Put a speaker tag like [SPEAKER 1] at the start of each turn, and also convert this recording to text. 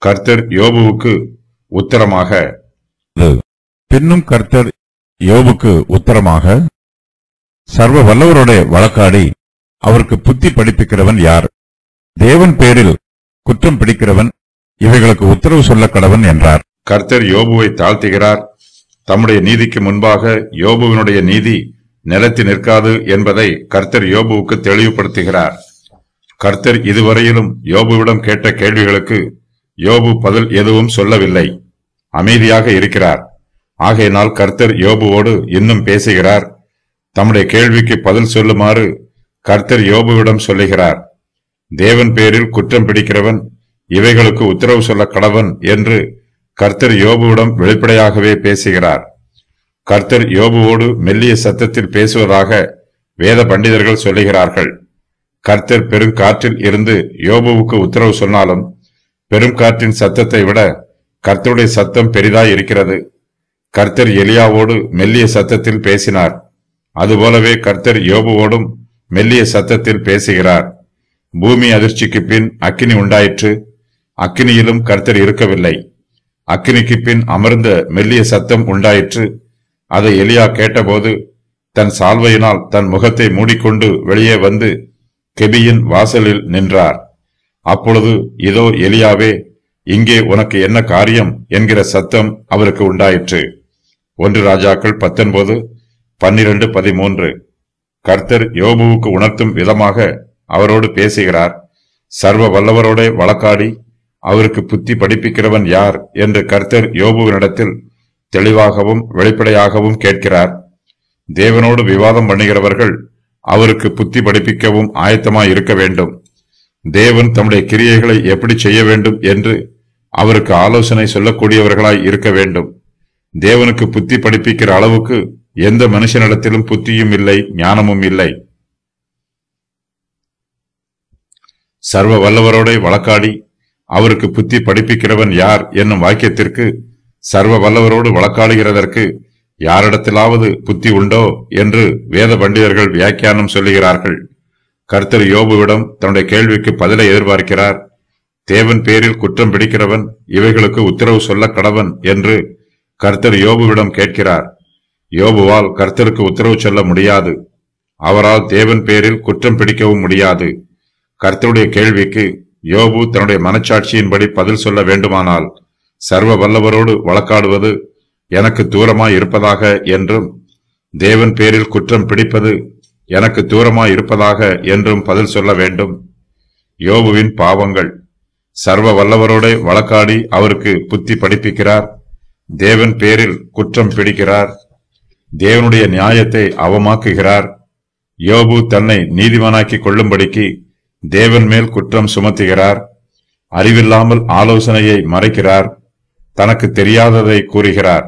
[SPEAKER 1] கர்த்தர் யோபுவுக்கு உத்தரமாக,
[SPEAKER 2] பின்னும் கர்த்தர் யோபுக்கு உத்தரமாக, சர்வ வல்லவரோட வழக்காடி அவருக்கு புத்தி படிப்பிக்கிறவன் யார்? தேவன் பேரில் குற்றம் பிடிக்கிறவன் இவைகளுக்கு உத்தரவு சொல்ல கடவன் என்றார்.
[SPEAKER 1] கர்த்தர் யோபுவை தாழ்த்துகிறார். தம்முடைய நீதிக்கு முன்பாக யோபுவினுடைய நீதி நிலைத்து நிற்காது என்பதை கர்த்தர் யோபுவுக்கு தெளிவுபடுத்துகிறார். கர்த்தர் இதுவரையிலும் யோபுவிடம் கேட்ட கேள்விகளுக்கு யோபு பதில் எதுவும் சொல்லவில்லை, அமைதியாக இருக்கிறார். ஆகையினால் கர்த்தர் யோபுவோடு இன்னும் பேசுகிறார். தம்முடைய கேள்விக்கு பதில் சொல்லுமாறு கர்த்தர் யோபுவிடம் சொல்லுகிறார். தேவன் பேரில் குற்றம் பிடிக்கிறவன் இவைகளுக்கு உத்தரவு சொல்ல கடவன் என்று கர்த்தர் யோபுவிடம் வெளிப்படையாகவே பேசுகிறார். கர்த்தர் யோபுவோடு மெல்லிய சத்தத்தில் பேசுவதாக வேத பண்டிதர்கள் சொல்லுகிறார்கள். கர்த்தர் பெருங்காற்றில் இருந்து யோபுவுக்கு உத்தரவு சொன்னாலும் பெருங்காற்றின் சத்தத்தை விட கர்த்தருடைய சத்தம் பெரிதாய் இருக்கிறது. கர்த்தர் எலியாவோடு மெல்லிய சத்தத்தில் பேசினார். அதுபோலவே கர்த்தர் யோபுவோடும் மெல்லிய சத்தத்தில் பேசுகிறார். பூமி அதிர்ச்சிக்கு பின் அக்கினி உண்டாயிற்று. அக்கினியிலும் கர்த்தர் இருக்கவில்லை. அக்கினிக்கு பின் அமர்ந்த மெல்லிய சத்தம் உண்டாயிற்று. அதை எலியா கேட்டபோது தன் சால்வையினால் தன் முகத்தை மூடிக்கொண்டு வெளியே வந்து கெபியின் வாசலில் நின்றார். அப்பொழுது, இதோ எலியாவே, இங்கே உனக்கு என்ன காரியம் என்கிற சத்தம் அவருக்கு உண்டாயிற்று. 1 ராஜாக்கள் 19:12-13. கர்த்தர் யோபுவுக்கு உணர்த்தும் விதமாக அவரோடு பேசுகிறார். சர்வ வல்லவரோட வழக்காடி அவருக்கு புத்தி படிப்பிக்கிறவன் யார் என்று கர்த்தர் யோபுவினிடத்தில் தெளிவாகவும் வெளிப்படையாகவும் கேட்கிறார். தேவனோடு விவாதம் பண்ணுகிறவர்கள் அவருக்கு புத்தி படிப்பிக்கவும் ஆயத்தமாய் இருக்க வேண்டும். தேவன் தம்முடைய கிரியைகளை எப்படி செய்ய வேண்டும் என்று அவருக்கு ஆலோசனை சொல்லக்கூடியவர்களாய் இருக்க வேண்டும். தேவனுக்கு புத்தி படிப்பிக்கிற அளவுக்கு எந்த மனுஷனிடத்திலும் புத்தியும் இல்லை, ஞானமும் இல்லை. சர்வ வல்லவரோட வழக்காடி அவருக்கு புத்தி படிப்பிக்கிறவன் யார் என்னும் வாக்கியத்திற்கு சர்வ வல்லவரோடு வழக்காடுகிறதற்கு யாரிடத்திலாவது புத்தி உண்டோ என்று வேத பண்டிதர்கள் வியாக்கியானம் சொல்லுகிறார்கள். கர்த்தர் யோபுவிடம் தன்னுடைய கேள்விக்கு பதிலை எதிர்பார்க்கிறார். தேவன் பேரில் குற்றம் பிடிக்கிறவன் இவைகளுக்கு உத்தரவு சொல்ல கடவன் என்று கர்த்தர் யோபுவிடம் கேட்கிறார். யோபுவால் கர்த்தருக்கு உத்தரவு சொல்ல முடியாது. அவரால் தேவன் பேரில் குற்றம் பிடிக்கவும் முடியாது. கர்த்தருடைய கேள்விக்கு யோபு தன்னுடைய மனச்சாட்சியின்படி பதில் சொல்ல வேண்டுமானால் சர்வ வல்லவரோடு வழக்காடுவது எனக்கு தூரமாய் இருப்பதாக என்றும், தேவன் பேரில் குற்றம் பிடிப்பது எனக்கு தூரமாய் இருப்பதாக என்றும் பதில் சொல்ல வேண்டும். யோபுவின் பாவங்கள். சர்வ வல்லவரோட வழக்காடி அவருக்கு புத்தி படிப்பிக்கிறார். தேவன் பேரில் குற்றம் பிடிக்கிறார். தேவனுடைய நியாயத்தை அவமாக்குகிறார். யோபு தன்னை நீதிமானாக்கி கொள்ளும்படிக்கு தேவன் மேல் குற்றம் சுமத்துகிறார். அறிவில்லாமல் ஆலோசனையை மறைக்கிறார். தனக்கு தெரியாததை கூறுகிறார்.